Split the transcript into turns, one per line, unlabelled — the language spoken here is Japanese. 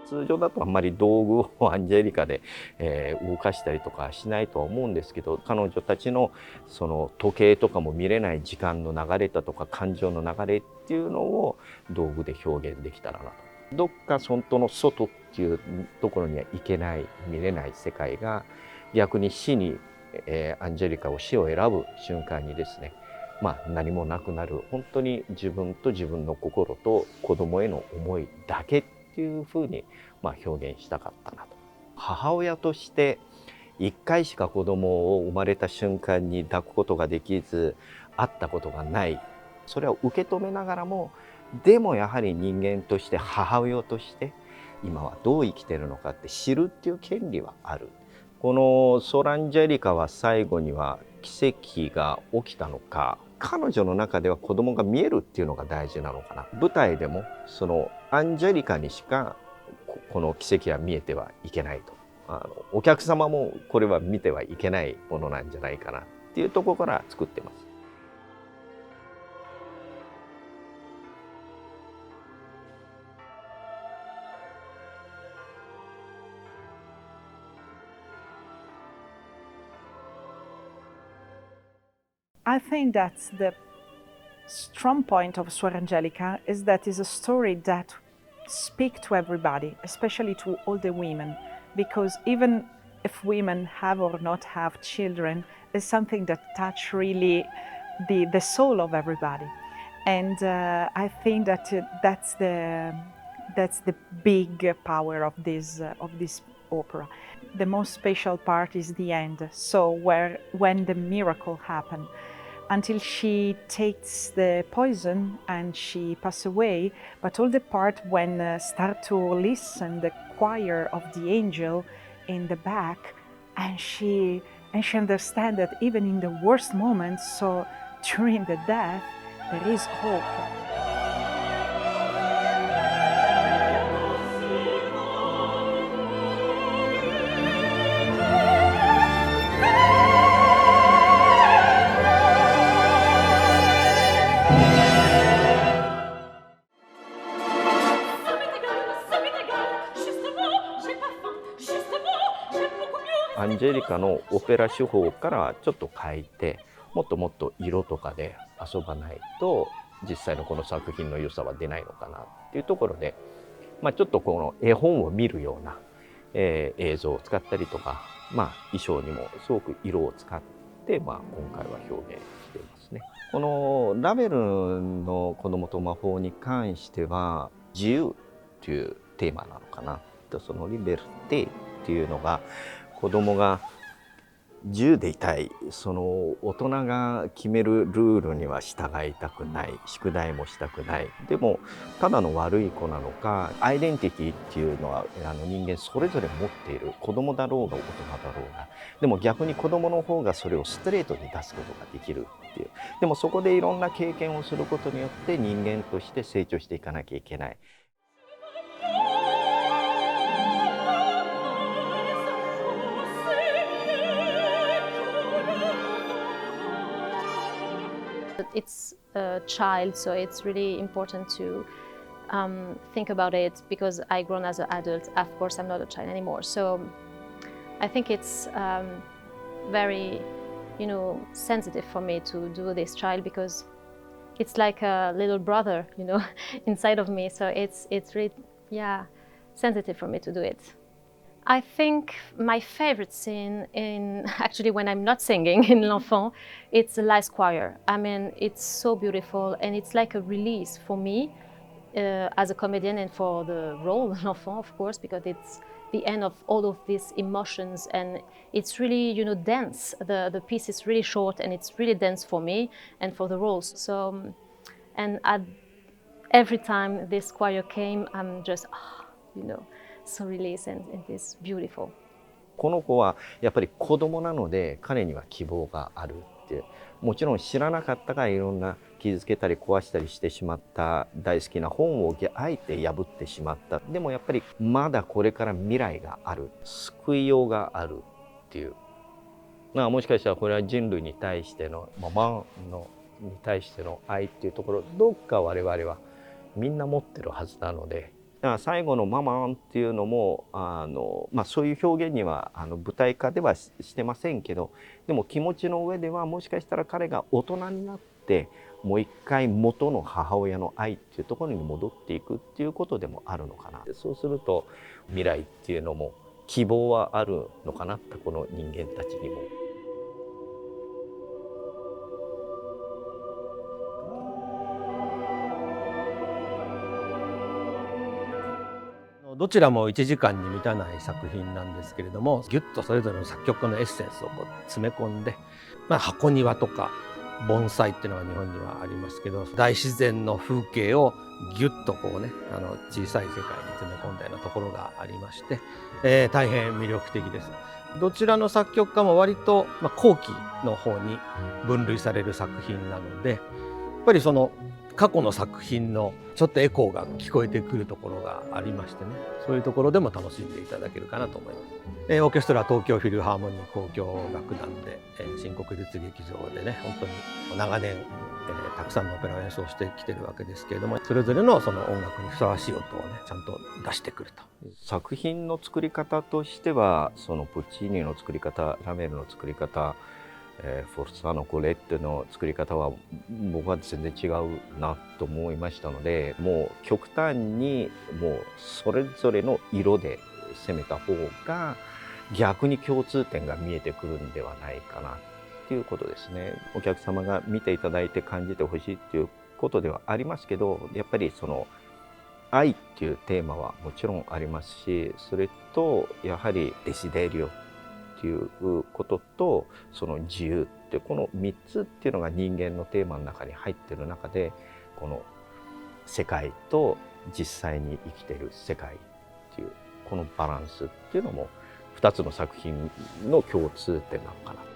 通常だとあんまり道具をアンジェリカで、動かしたりとかしないとは思うんですけど、彼女たちのその時計とかも見れない時間の流れだとか感情の流れっていうのを道具で表現できたらなと。どっか本当の外っていうところには行けない、見れない世界が逆に死に、アンジェリカを死を選ぶ瞬間にですね、何もなくなる、本当に自分と自分の心と子供への思いだけっていうふうに表現したかったなと。母親として一回しか子供を生まれた瞬間に抱くことができず、会ったことがない。それを受け止めながらも、でもやはり人間として母親として今はどう生きてるのかって知るっていう権利はある。このソランジェリカは最後には奇跡が起きたのか、彼女の中では子供が見えるっていうのが大事なのかな。舞台でもそのアンジェリカにしかこの奇跡は見えてはいけないと。お客様もこれは見てはいけないものなんじゃないかなっていうところから作ってます。
I think that's the strong point of Suor Angelica is that it's a story that speaks to everybody, especially to all the women, because even if women have or not have children, it's something that touch really the soul of everybody. And I think that that's the big power of this opera. The most special part is the end, so when the miracle happens, until she takes the poison and she passes away, but all the part when start to listen the choir of the angel in the back, and she understands that even in the worst moments, so during the death, there is hope.
アンジェリカのオペラ手法からちょっと変えて、もっともっと色とかで遊ばないと実際のこの作品の良さは出ないのかなっていうところで、ちょっとこの絵本を見るような、映像を使ったりとか、衣装にもすごく色を使って、今回は表現していますね。このラヴェルの子供と魔法に関しては自由というテーマなのかな。そのリベルテっていうのが子供が自由でいたい、その大人が決めるルールには従いたくない、宿題もしたくない、でもただの悪い子なのか、アイデンティティっていうのは人間それぞれ持っている、子供だろうが大人だろうが、でも逆に子供の方がそれをストレートに出すことができるっていう、でもそこでいろんな経験をすることによって人間として成長していかなきゃいけない。
It's a child, so it's really important to think about it because I grown as an adult. Of course, I'm not a child anymore. So I think it's very, sensitive for me to do this child because it's like a little brother, inside of me. So it's really, sensitive for me to do it. I think my favorite scene in actually when I'm not singing in L'Enfant, it's the last choir. I mean, it's so beautiful and it's like a release for me as a comedian and for the role L'Enfant, of course, because it's the end of all of these emotions and it's really, dense. The piece is really short and it's really dense for me and for the roles. So, and every time this choir came, I'm just, so released and it's beautiful.
この子はやっぱり子供なので彼には希望があるって、もちろん知らなかったからいろんな傷つけたり壊したりしてしまった大好きな本をあえて破ってしまった。でもやっぱりまだこれから未来がある、救いようがあるっていう、もしかしたらこれは人類に対してのママに対しての愛っていうところ、どっか我々はみんな持ってるはずなので、だから最後のママンっていうのもそういう表現には舞台化ではしてませんけど、でも気持ちの上ではもしかしたら彼が大人になってもう一回元の母親の愛っていうところに戻っていくっていうことでもあるのかな。そうすると未来っていうのも希望はあるのかなって、この人間たちにも。
どちらも1時間に満たない作品なんですけれども、ぎゅっとそれぞれの作曲家のエッセンスをこう詰め込んで、箱庭とか盆栽っていうのが日本にはありますけど、大自然の風景をぎゅっとこうね、小さい世界に詰め込んだようなところがありまして、大変魅力的です。どちらの作曲家も割と、後期の方に分類される作品なので、やっぱりその過去の作品のちょっとエコーが聞こえてくるところがありましてね、そういうところでも楽しんでいただけるかなと思います。オーケストラは東京フィルハーモニー交響楽団で、新国立劇場でね、本当に長年、たくさんのオペラを演奏してきてるわけですけれども、それぞれのその音楽にふさわしい音をね、ちゃんと出してくると。
作品の作り方としては、そのプッチーニの作り方、ラメルの作り方、フォルツァーノ・コレッテの作り方は僕は全然違うなと思いましたので、もう極端にもうそれぞれの色で攻めた方が逆に共通点が見えてくるんではないかなっていうことですね。お客様が見ていただいて感じてほしいっていうことではありますけど、やっぱりその愛っていうテーマはもちろんありますし、それとやはりデシデリオっていうことと、その自由って、この3つっていうのが人間のテーマの中に入ってる中で、この世界と実際に生きてる世界っていうこのバランスっていうのも2つの作品の共通点なのかな。